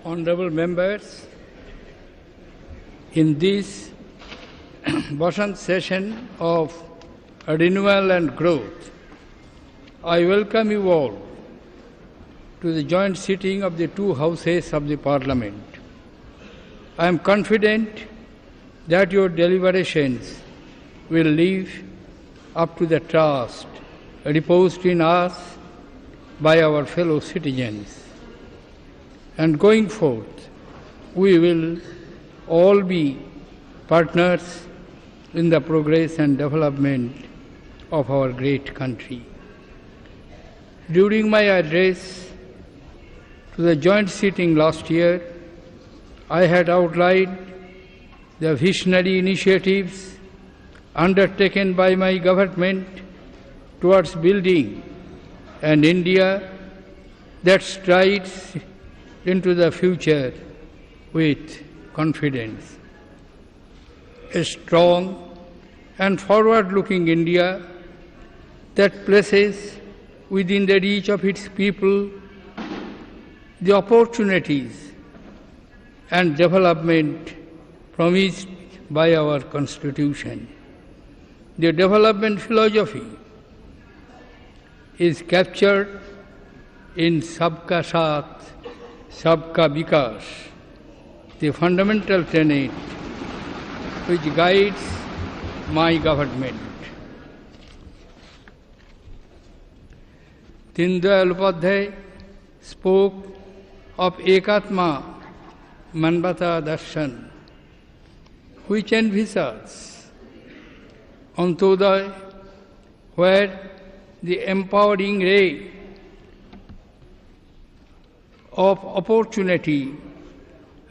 honorable members, in this Basant session of renewal and growth, I welcome you all to the joint sitting of the two houses of the Parliament. I am confident that your deliberations will live up to the trust reposed in us by our fellow citizens. And going forth, we will all be partners in the progress and development of our great country. During my address to the joint sitting last year, I had outlined the visionary initiatives undertaken by my government towards building an India that strides into the future with confidence. A strong and forward-looking India that places within the reach of its people the opportunities and development promised by our Constitution. The development philosophy is captured in Sabka Saath, Sabka Vikas, the fundamental tenet which guides my government. Deen Dayal Upadhyay spoke of Ekatma Manvata Darshan, which envisages Antodaya, where the empowering ray of opportunity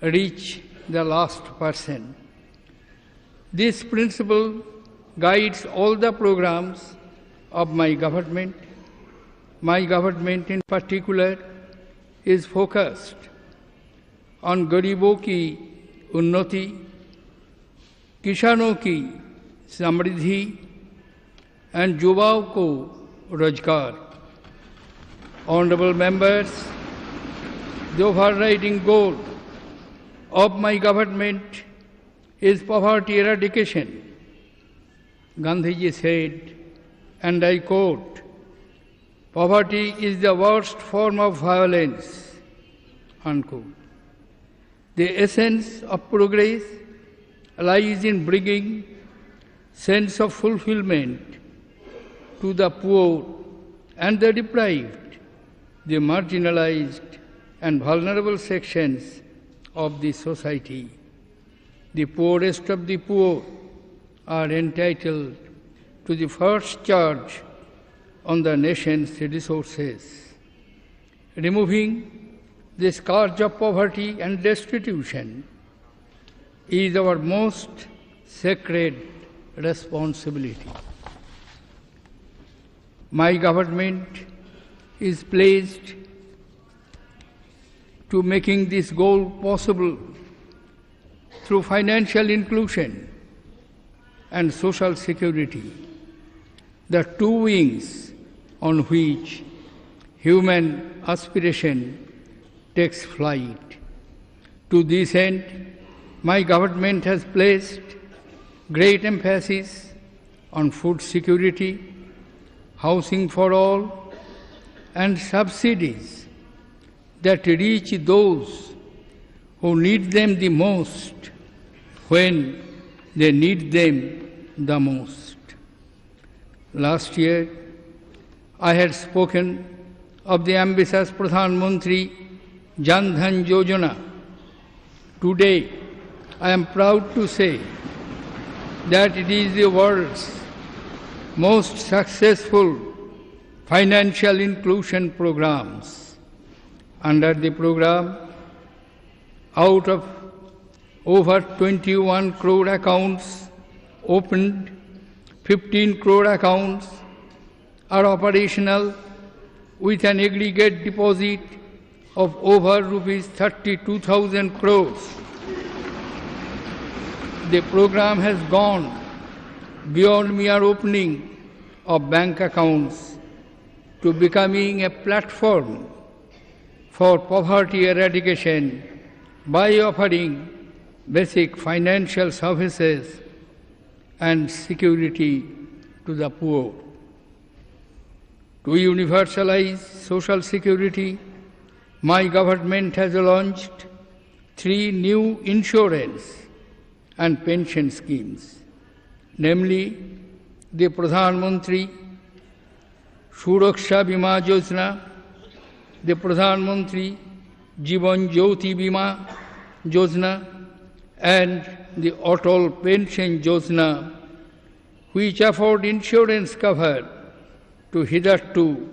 reach the last person. This principle guides all the programs of my government. My government in particular is focused on Garibon ki Unnati, Kisano ki Samriddhi and Yuvaon ko Rozgar. Honorable members, the overriding goal of my government is poverty eradication. Gandhiji said, and I quote, "Poverty is the worst form of violence," unquote. The essence of progress lies in bringing sense of fulfillment to the poor and the deprived, the marginalized and vulnerable sections of the society. The poorest of the poor are entitled to the first charge on the nation's resources. Removing the scourge of poverty and destitution is our most sacred responsibility. My government is pledged to making this goal possible through financial inclusion and social security, the two wings on which human aspiration takes flight. To this end, my government has placed great emphasis on food security, housing for all, and subsidies that reach those who need them the most when they need them the most. Last year, I had spoken of the ambitious Pradhan Mantri Jan Dhan Yojana. Today, I am proud to say that it is the world's most successful financial inclusion programs. Under the program, out of over 21 crore accounts opened, 15 crore accounts are operational with an aggregate deposit of over rupees 32,000 crores. The program has gone beyond mere opening of bank accounts to becoming a platform for poverty eradication by offering basic financial services and security to the poor. To universalize social security, my government has launched 3 new insurance and pension schemes, namely the Pradhan Mantri Suraksha Bima Yojana, the Pradhan Mantri Jivan Jyoti Bima Yojana, and the Atal Pension Yojana, which afford insurance cover to hitherto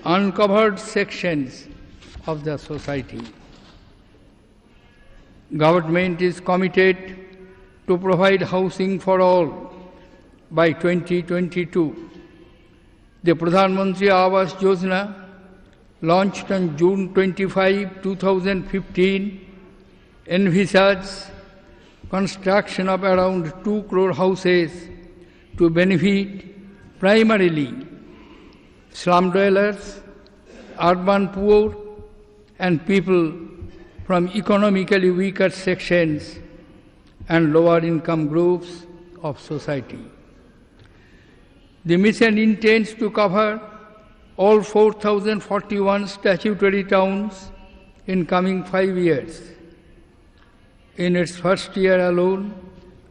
uncovered sections of the society. Government is committed to provide housing for all by 2022. The Pradhan Mantri Awas Yojana, launched on June 25, 2015, envisages construction of around 2 crore houses to benefit primarily slum dwellers, urban poor, and people from economically weaker sections and lower income groups of society. The mission intends to cover all 4,041 statutory towns in coming 5 years. In its first year alone,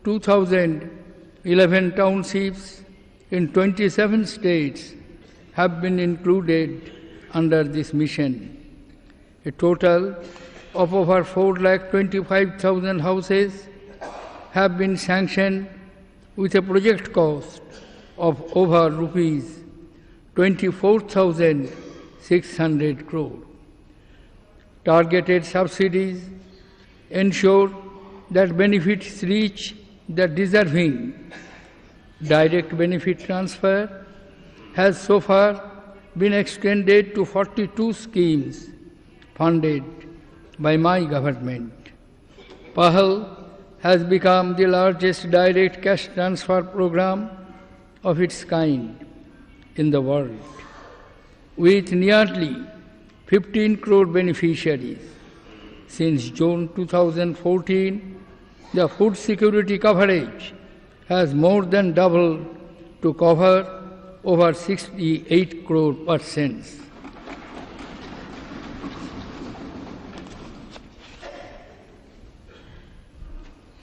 2,011 townships in 27 states have been included under this mission. A total of over 4,25,000 houses have been sanctioned with a project cost of over rupees 24,600 crore. Targeted subsidies ensure that benefits reach the deserving. Direct benefit transfer has so far been extended to 42 schemes funded by my government. PAHAL has become the largest direct cash transfer program of its kind in the world, with nearly 15 crore beneficiaries. Since June 2014, the food security coverage has more than doubled to cover over 68 crore persons.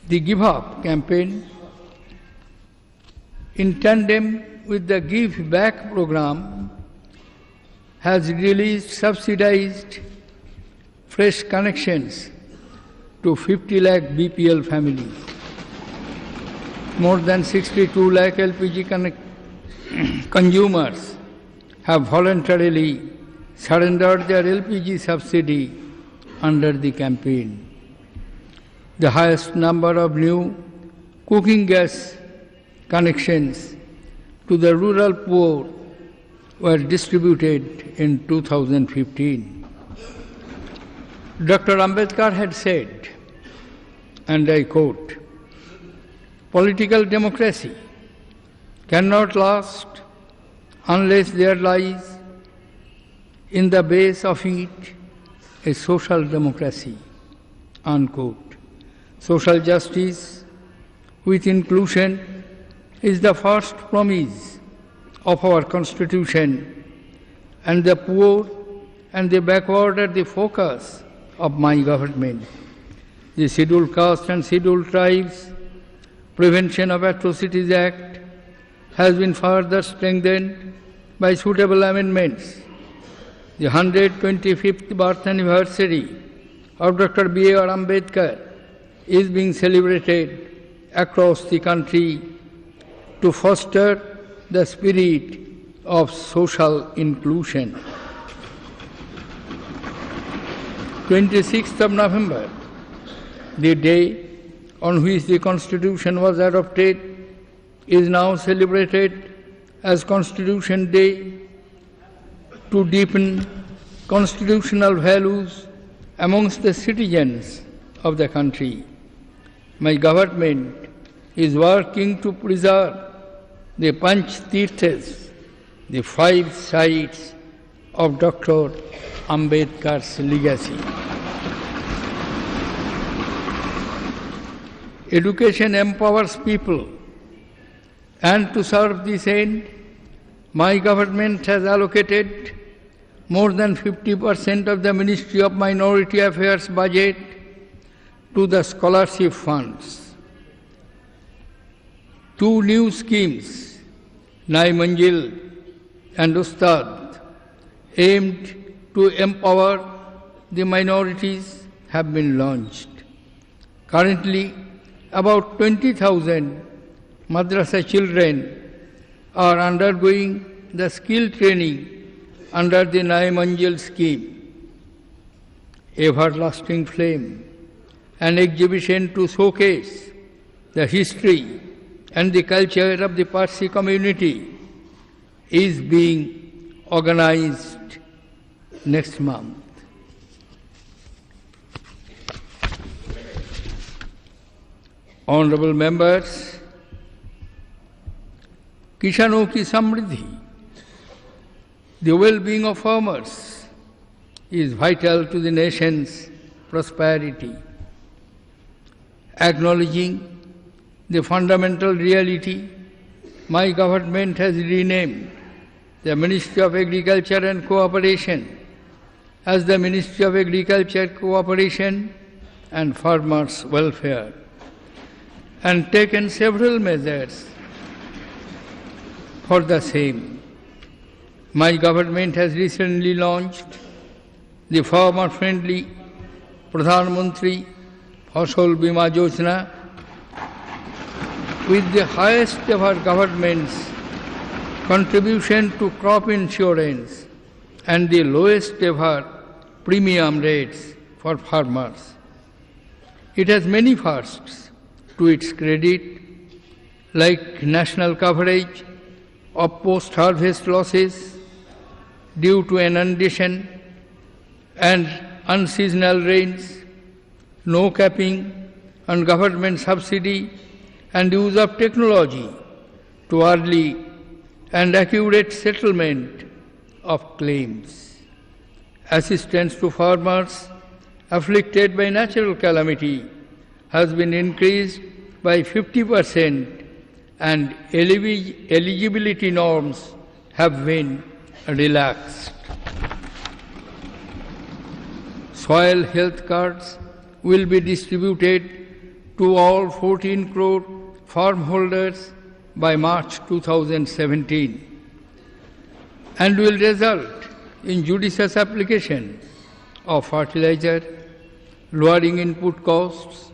The Give Up campaign, in tandem with the Give Back program, has released subsidized fresh connections to 50 lakh BPL families. More than 62 lakh LPG consumers have voluntarily surrendered their LPG subsidy under the campaign. The highest number of new cooking gas connections to the rural poor were distributed in 2015. Dr. Ambedkar had said, and I quote, "Political democracy cannot last unless there lies in the base of it a social democracy," unquote. Social justice with inclusion is the first promise of our Constitution, and the poor and the backward are the focus of my government. The Scheduled Caste and Scheduled Tribes Prevention of Atrocities Act has been further strengthened by suitable amendments. The 125th birth anniversary of Dr. B.R. Ambedkar is being celebrated across the country to foster the spirit of social inclusion. 26th of November, the day on which the Constitution was adopted, is now celebrated as Constitution Day to deepen constitutional values amongst the citizens of the country. My government is working to preserve the Panch Tirthas, the 5 sites of Dr. Ambedkar's legacy. Education empowers people, and to serve this end, my government has allocated more than 50% of the Ministry of Minority Affairs budget to the scholarship funds. Two new schemes, Mangli and Ustad, aimed to empower the minorities, have been launched. Currently, about 20,000 madrasa children are undergoing the skill training under the Mangli scheme. Everlasting Flame, an exhibition to showcase the history and the culture of the Parsi community, is being organized next month. Honorable members, Kisano ki Samriddhi, the well-being of farmers, is vital to the nation's prosperity. Acknowledging the fundamental reality, my government has renamed the Ministry of Agriculture and Cooperation as the Ministry of Agriculture, Cooperation and Farmers' Welfare, and taken several measures for the same. My government has recently launched the farmer-friendly Pradhan Mantri Fasal Bima Yojana with the highest ever government's contribution to crop insurance and the lowest ever premium rates for farmers. It has many firsts to its credit, like national coverage of post-harvest losses due to inundation and unseasonal rains, no capping on government subsidy, and use of technology to early and accurate settlement of claims. Assistance to farmers afflicted by natural calamity has been increased by 50%, and eligibility norms have been relaxed. Soil health cards will be distributed to all 14 crore farm holders by March 2017 and will result in judicious application of fertilizer, lowering input costs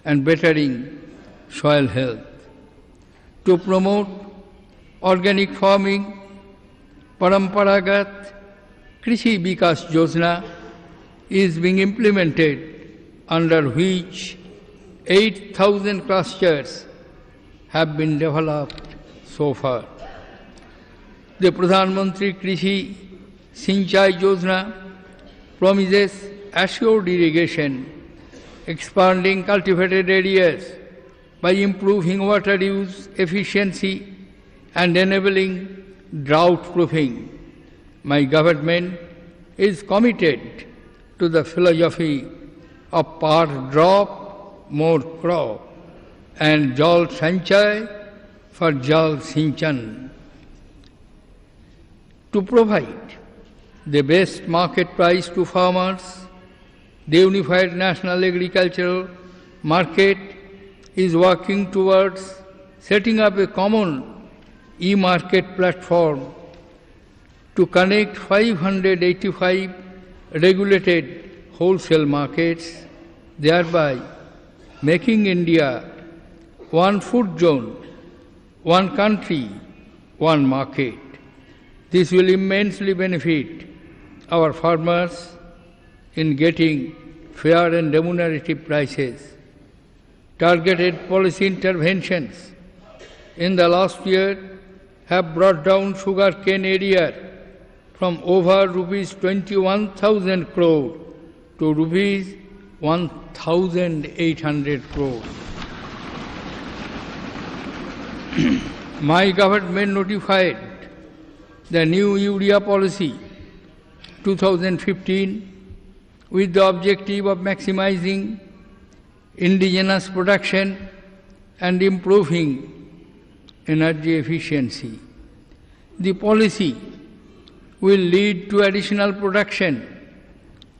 and bettering soil health. To promote organic farming, Paramparagat Krishi Vikas Yojana is being implemented, under which 8,000 clusters have been developed so far. The Pradhan Mantri Krishi Sinchai Yojana promises assured irrigation, expanding cultivated areas by improving water use efficiency and enabling drought-proofing. My government is committed to the philosophy of per drop, more crop, and Jal Sanchay for Jal Sinchan. To provide the best market price to farmers, the Unified National Agricultural Market is working towards setting up a common e-market platform to connect 585 regulated wholesale markets, thereby making India one food zone, one country, one market. This will immensely benefit our farmers in getting fair and remunerative prices. Targeted policy interventions in the last year have brought down sugarcane area from over rupees 21,000 crore to rupees 1,800 crore. My government notified the new urea policy 2015 with the objective of maximizing indigenous production and improving energy efficiency. The policy will lead to additional production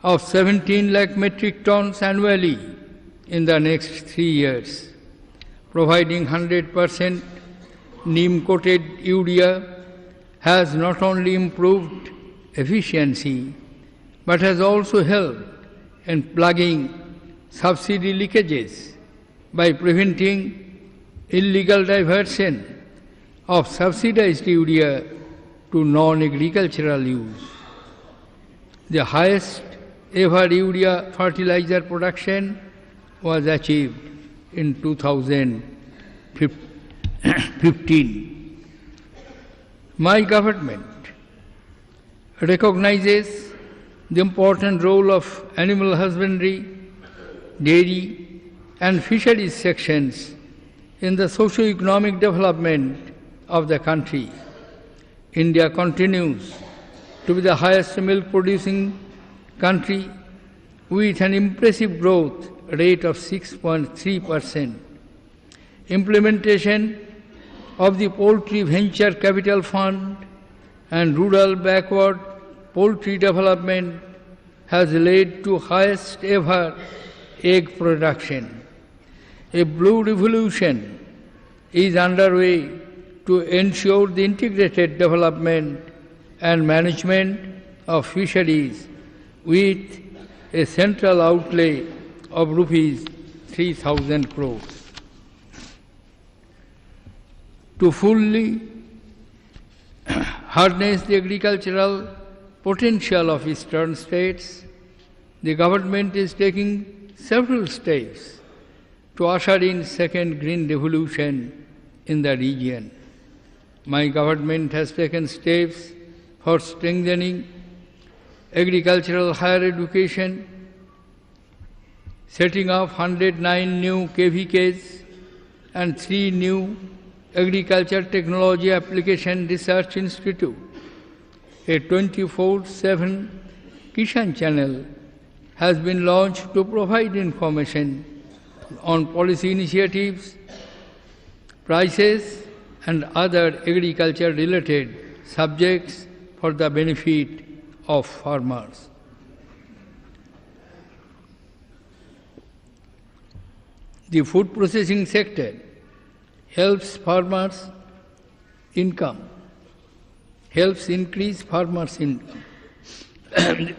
of 17 lakh metric tons annually in the next 3 years, providing 100% neem-coated urea has not only improved efficiency but has also helped in plugging subsidy leakages by preventing illegal diversion of subsidized urea to non-agricultural use. The highest ever urea fertilizer production was achieved in 2015. My government recognizes the important role of animal husbandry, dairy and fisheries sections in the socio-economic development of the country. India continues to be the highest milk-producing country with an impressive growth rate of 6.3%. Implementation of the Poultry Venture Capital Fund and rural backward poultry development has led to highest ever egg production. A blue revolution is underway to ensure the integrated development and management of fisheries with a central outlay of rupees 3,000 crores. To fully harness the agricultural potential of eastern states, the government is taking several steps to usher in second green revolution in the region. My government has taken steps for strengthening agricultural higher education, setting up 109 new KVKs and 3 new Agriculture Technology Application Research Institute. A 24/7 Kishan channel has been launched to provide information on policy initiatives, prices and other agriculture-related subjects for the benefit of farmers. The food processing sector helps farmers' income, helps increase farmers' income.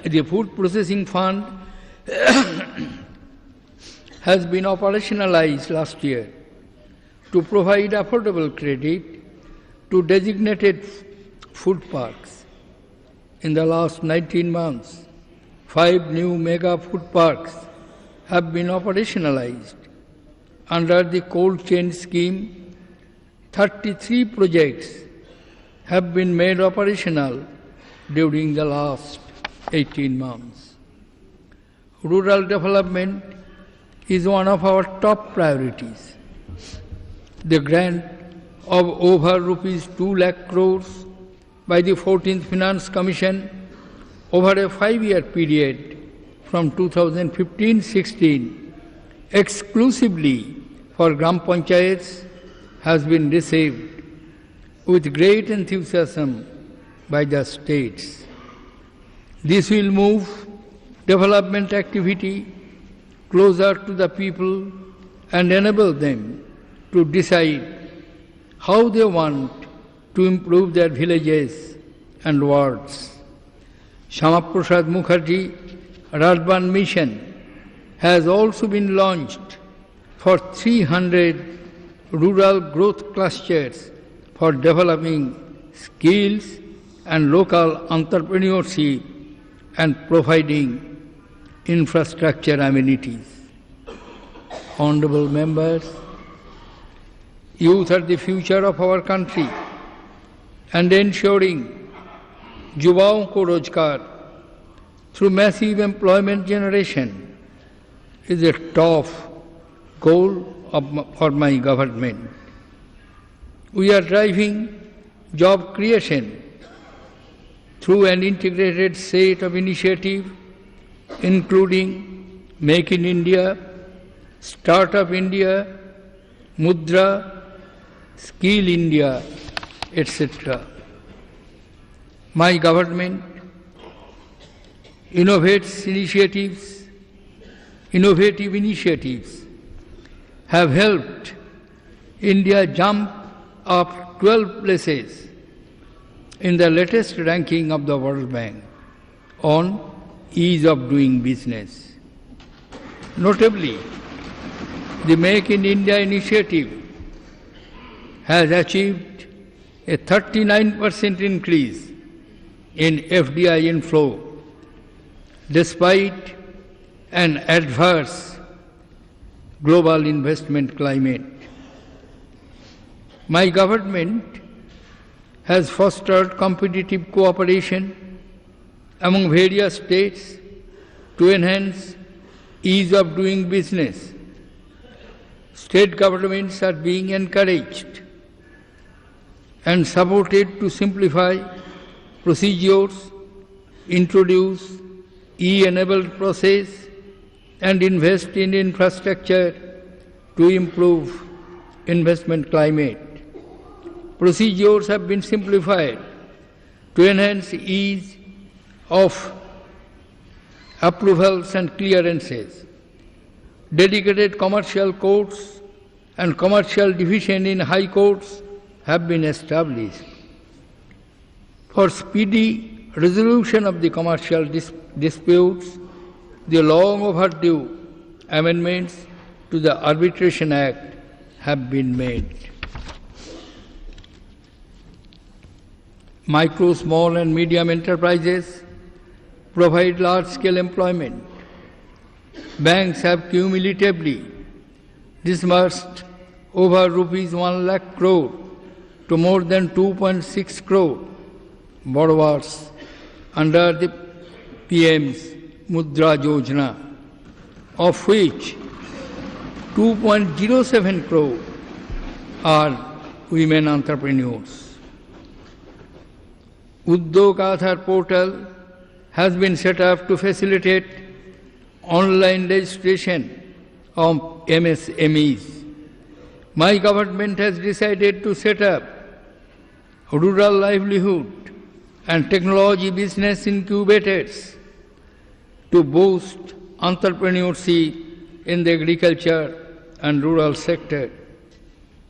The food processing fund has been operationalized last year to provide affordable credit to designated food parks. In the last 19 months, 5 new mega food parks have been operationalized. Under the cold chain scheme, 33 projects have been made operational during the last 18 months. Rural development is one of our top priorities. The grant of over rupees 2 lakh crores by the 14th Finance Commission over a 5-year period from 2015-16 exclusively for Gram Panchayats has been received with great enthusiasm by the states. This will move development activity closer to the people and enable them to decide how they want to improve their villages and wards. Shama Prasad Mukherjee Urban Mission has also been launched for 300 rural growth clusters for developing skills and local entrepreneurship and providing infrastructure amenities. Honorable members, youth are the future of our country, and ensuring युवाओं को रोजगार through massive employment generation is a top goal for my government. We are driving job creation through an integrated set of initiatives, including Make in India, Startup India, Mudra, Skill India, etc. My government innovative initiatives have helped India jump up 12 places in the latest ranking of the World Bank on ease of doing business. Notably, the Make in India initiative has achieved a 39% increase in FDI inflow despite an adverse global investment climate. My government has fostered competitive cooperation among various states to enhance ease of doing business. State governments are being encouraged and supported to simplify procedures, introduce e-enabled process, and invest in infrastructure to improve investment climate. Procedures have been simplified to enhance ease of approvals and clearances. Dedicated commercial courts and commercial division in high courts have been established. For speedy resolution of the commercial disputes, the long overdue amendments to the Arbitration Act have been made. Micro, small and medium enterprises provide large-scale employment. Banks have cumulatively disbursed over rupees 1 lakh crore to more than 2.6 crore borrowers under the PM's Mudra Yojana, of which 2.07 crore are women entrepreneurs. Udyog Aadhaar portal has been set up to facilitate online registration of MSMEs. My government has decided to set up rural livelihood and technology business incubators to boost entrepreneurship in the agriculture and rural sector.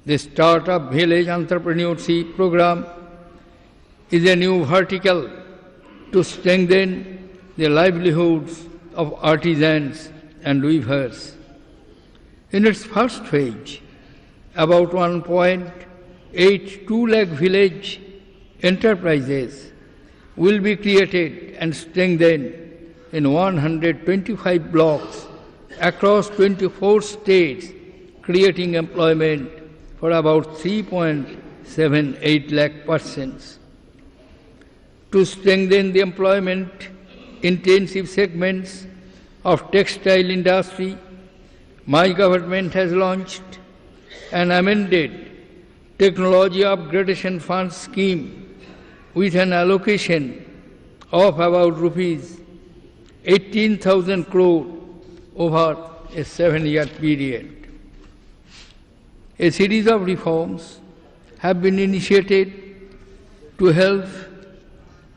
The Startup Village Entrepreneurship Program is a new vertical to strengthen the livelihoods of artisans and weavers. In its first phase, about 1.82 lakh village enterprises will be created and strengthened in 125 blocks across 24 states, creating employment for about 3.78 lakh persons. To strengthen the employment-intensive segments of textile industry, my government has launched an amended Technology Upgradation Fund scheme with an allocation of about rupees 18,000 crore over a 7-year period. A series of reforms have been initiated to help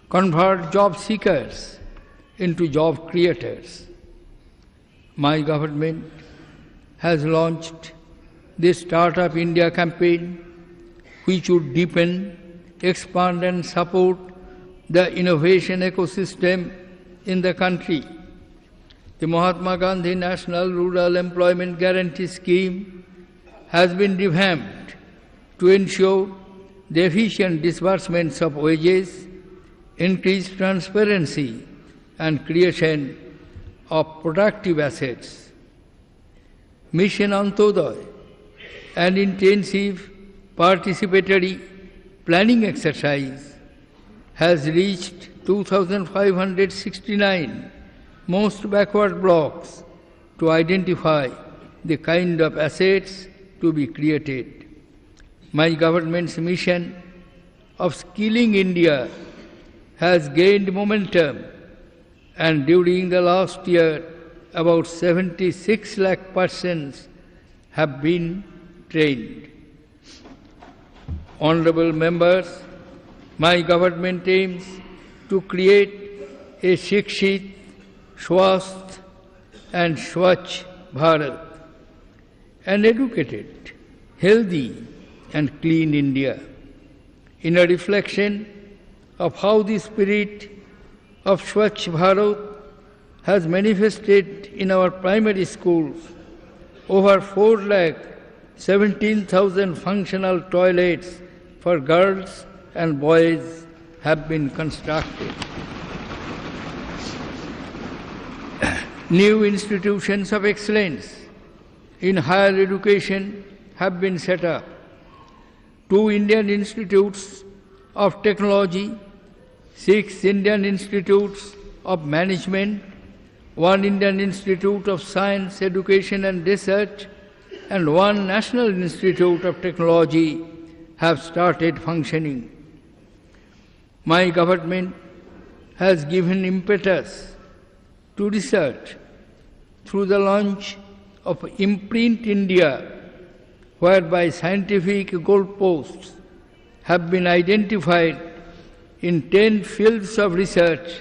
convert job seekers into job creators. My government has launched the Startup India campaign, which would deepen, expand and support the innovation ecosystem in the country. The Mahatma Gandhi National Rural Employment Guarantee Scheme has been revamped to ensure the efficient disbursements of wages, increased transparency and creation of productive assets. Mission Antoday, an intensive participatory planning exercise, has reached 2,569 most backward blocks to identify the kind of assets to be created. My government's mission of skilling India has gained momentum, and during the last year, about 76 lakh persons have been trained. Honorable members, my government aims to create a Shikshit, Swasth and Swachh Bharat, an educated, healthy and clean India, in a reflection of how the spirit of Swachh Bharat has manifested in our primary schools. Over 4,17,000 functional toilets for girls and boys have been constructed. New institutions of excellence in higher education have been set up. 2 Indian institutes of technology, 6 Indian institutes of management, 1 Indian Institute of Science, Education and Research, and 1 National Institute of Technology have started functioning. My government has given impetus to research through the launch of Imprint India, whereby scientific goalposts have been identified in 10 fields of research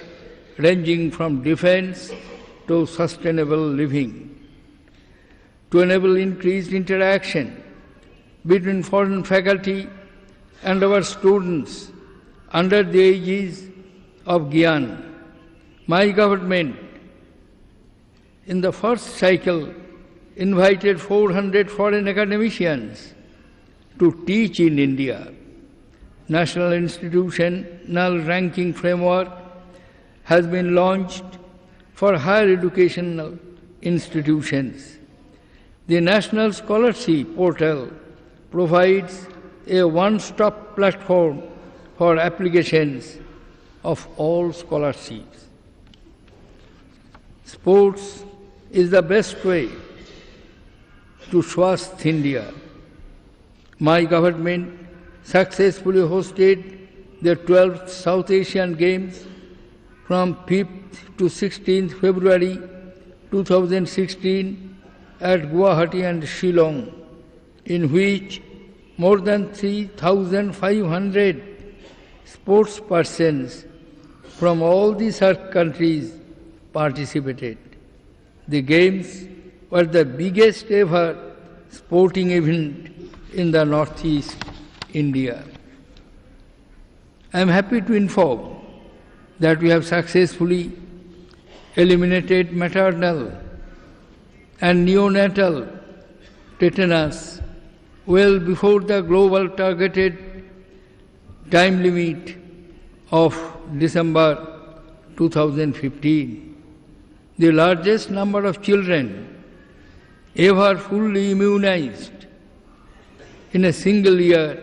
ranging from defense to sustainable living. To enable increased interaction between foreign faculty and our students under the aegis of Gyan, my government in the first cycle invited 400 foreign academicians to teach in India. National institutional ranking framework has been launched for higher educational institutions. The National Scholarship Portal provides a one-stop platform for applications of all scholarships. Sports is the best way to Swasth India. My government successfully hosted the 12th South Asian Games from 5th to 16th February 2016 at Guwahati and Shillong, in which more than 3,500 sports persons from all the SAARC countries participated. The Games were the biggest ever sporting event in the Northeast India. I am happy to inform that we have successfully eliminated maternal and neonatal tetanus well before the global targeted time limit of December 2015. The largest number of children ever fully immunized in a single year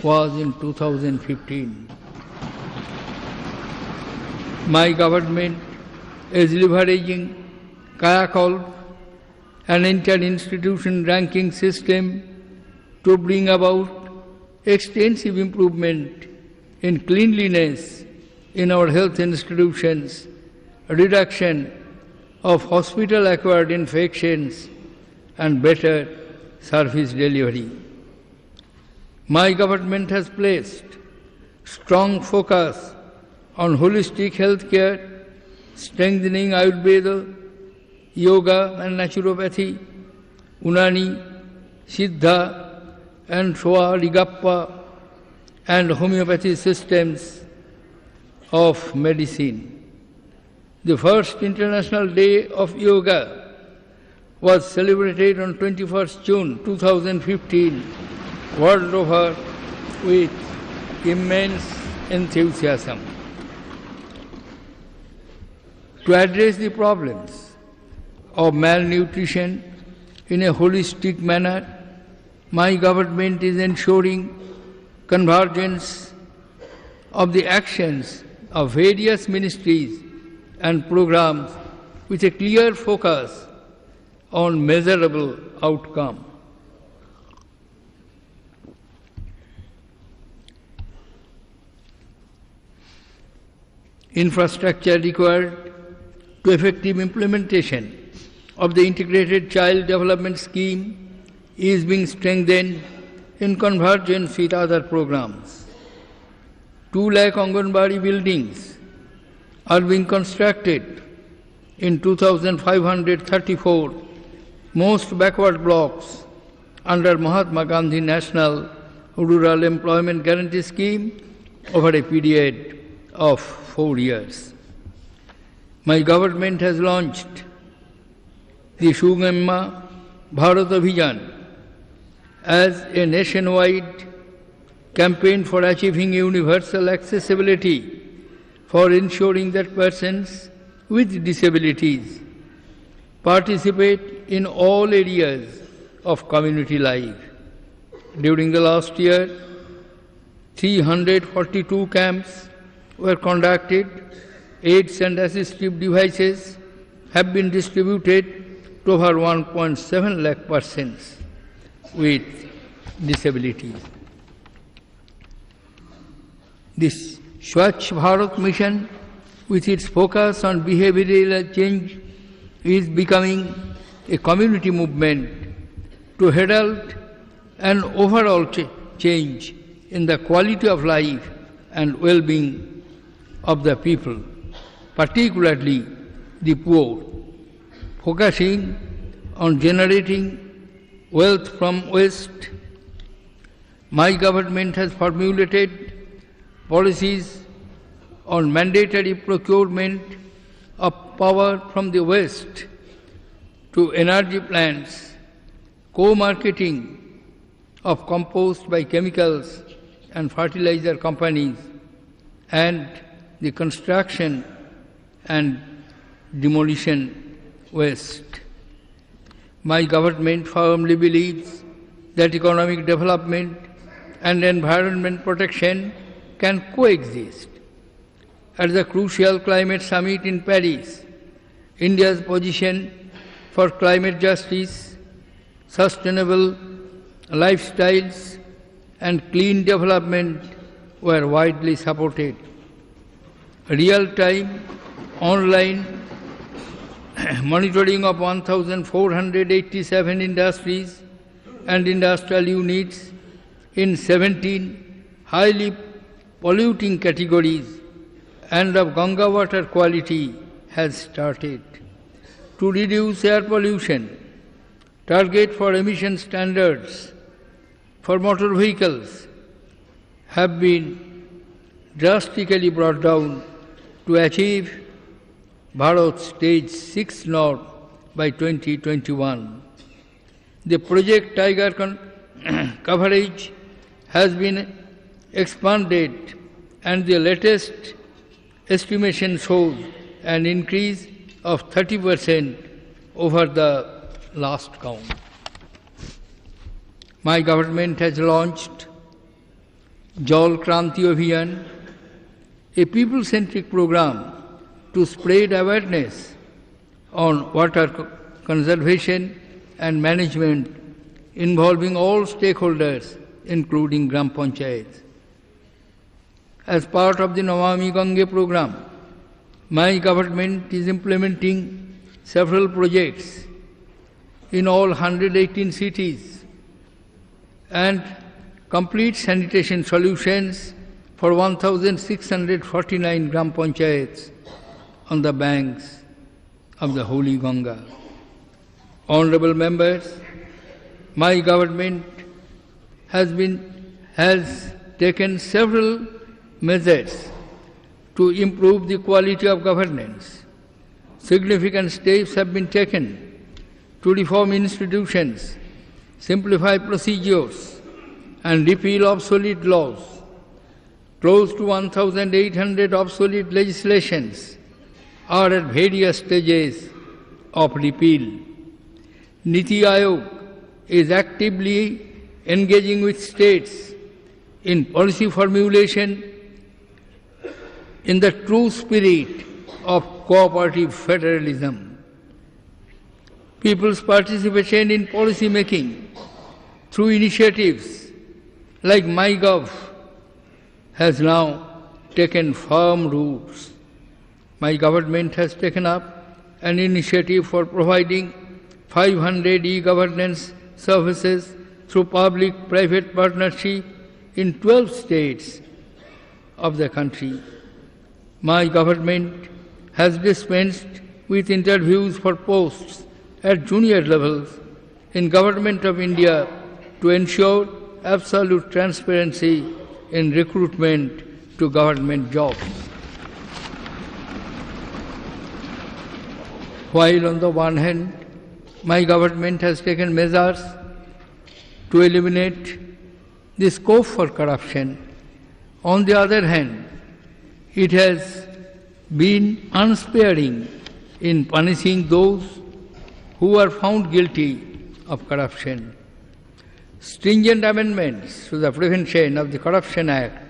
was in 2015. My government is leveraging Kayakalp, an inter-institution ranking system, to bring about extensive improvement in cleanliness in our health institutions, reduction of hospital-acquired infections, and better service delivery. My government has placed strong focus on holistic health care, strengthening Ayurveda, yoga and naturopathy, Unani, Siddha and Shwa, Rigappa and homeopathy systems of medicine. The first International Day of Yoga was celebrated on 21st June 2015 world over with immense enthusiasm. To address the problems of malnutrition in a holistic manner, my government is ensuring convergence of the actions of various ministries and programs with a clear focus on measurable outcome. Infrastructure required to effective implementation of the Integrated Child Development Scheme is being strengthened in convergence with other programs. 2 lakh Anganwadi buildings are being constructed in 2,534 most backward blocks under Mahatma Gandhi National Rural Employment Guarantee Scheme over a period of 4 years. My government has launched the Shakam Bharat Abhiyan as a nationwide campaign for achieving universal accessibility, for ensuring that persons with disabilities participate in all areas of community life. During the last year, 342 camps were conducted, aids and assistive devices have been distributed to over 1.7 lakh persons with disabilities. This Swachh Bharat mission, with its focus on behavioral change, is becoming a community movement to herald an overall change in the quality of life and well-being of the people, particularly the poor, focusing on generating wealth from waste. My government has formulated policies on mandatory procurement of power from the waste to energy plants, co-marketing of compost by chemicals and fertilizer companies, and the construction and demolition waste. My government firmly believes that economic development and environment protection can coexist. At the crucial climate summit in Paris, India's position for climate justice, sustainable lifestyles and clean development were widely supported. Real-time online monitoring of 1,487 industries and industrial units in 17 highly polluting categories and of Ganga water quality has started. To reduce air pollution, target for emission standards for motor vehicles have been drastically brought down to achieve Bharat Stage 6 norm by 2021. The Project Tiger coverage has been expanded, and the latest estimation shows an increase of 30% over the last count. My government has launched Jal Kranti Abhiyan, a people-centric program to spread awareness on water conservation and management involving all stakeholders, including Gram Panchayats. As part of the Namami Gange program, my government is implementing several projects in all 118 cities and complete sanitation solutions for 1,649 Gram Panchayats on the banks of the holy Ganga. Honorable members, my government has taken several measures to improve the quality of governance. Significant steps have been taken to reform institutions, simplify procedures, and repeal obsolete laws. Close to 1,800 obsolete legislations are at various stages of repeal. Niti Aayog is actively engaging with states in policy formulation in the true spirit of cooperative federalism. People's participation in policy making through initiatives like MyGov has now taken firm roots. My government has taken up an initiative for providing 500 e-governance services through public-private partnership in 12 states of the country. My government has dispensed with interviews for posts at junior levels in Government of India to ensure absolute transparency in recruitment to government jobs. While on the one hand, my government has taken measures to eliminate the scope for corruption, on the other hand, it has been unsparing in punishing those who are found guilty of corruption. Stringent amendments to the Prevention of the Corruption Act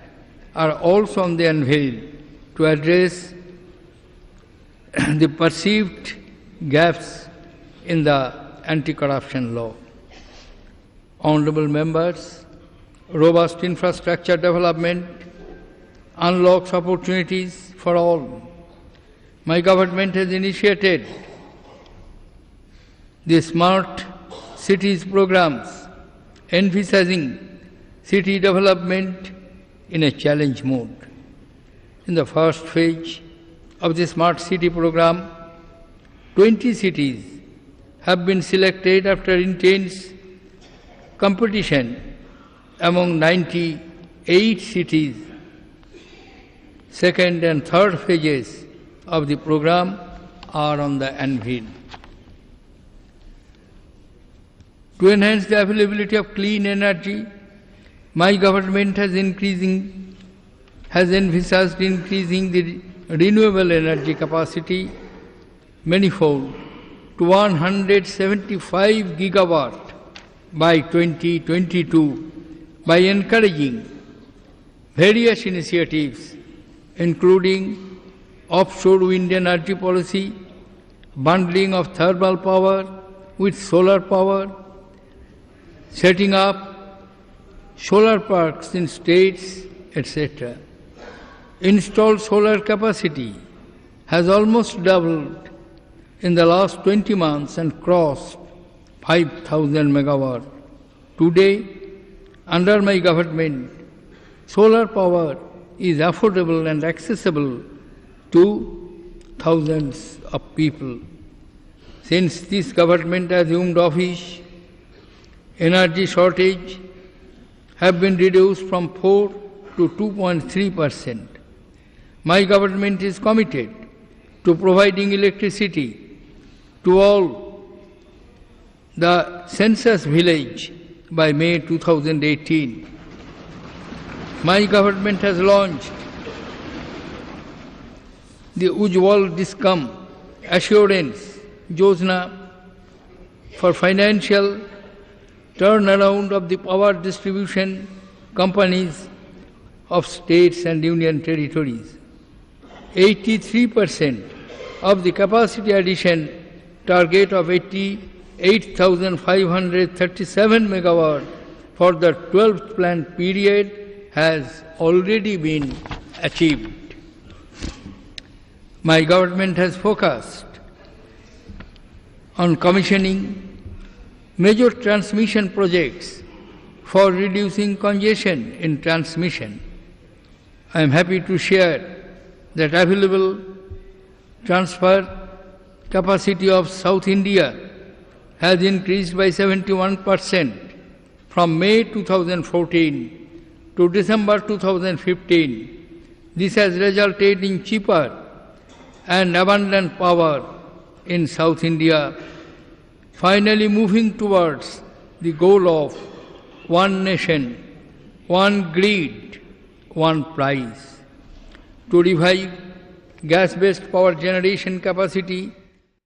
are also on the anvil to address the perceived gaps in the anti-corruption law. Honorable members, robust infrastructure development unlocks opportunities for all. My government has initiated the Smart Cities programs, emphasizing city development in a challenge mode. In the first phase of the Smart City program, 20 cities have been selected after intense competition among 98 cities. Second and third phases of the program are on the anvil. To enhance the availability of clean energy, my government has envisaged increasing the renewable energy capacity manifold to 175 gigawatt by 2022 by encouraging various initiatives including offshore wind energy policy, bundling of thermal power with solar power, setting up solar parks in states, etc. Installed solar capacity has almost doubled in the last 20 months and crossed 5,000 megawatt. Today, under my government, solar power is affordable and accessible to thousands of people. Since this government assumed office, energy shortage have been reduced from 4 to 2.3%. My government is committed to providing electricity to all the census village by May 2018. My government has launched the Ujjwal Discom Assurance Yojana for financial turnaround of the power distribution companies of states and union territories. 83% of the capacity addition target of 88,537 megawatt for the 12th plan period has already been achieved. My government has focused on commissioning major transmission projects for reducing congestion in transmission. I am happy to share that available transfer capacity of South India has increased by 71% from May 2014 to December 2015. This has resulted in cheaper and abundant power in South India, finally moving towards the goal of one nation, one grid, one price. To revive gas-based power generation capacity,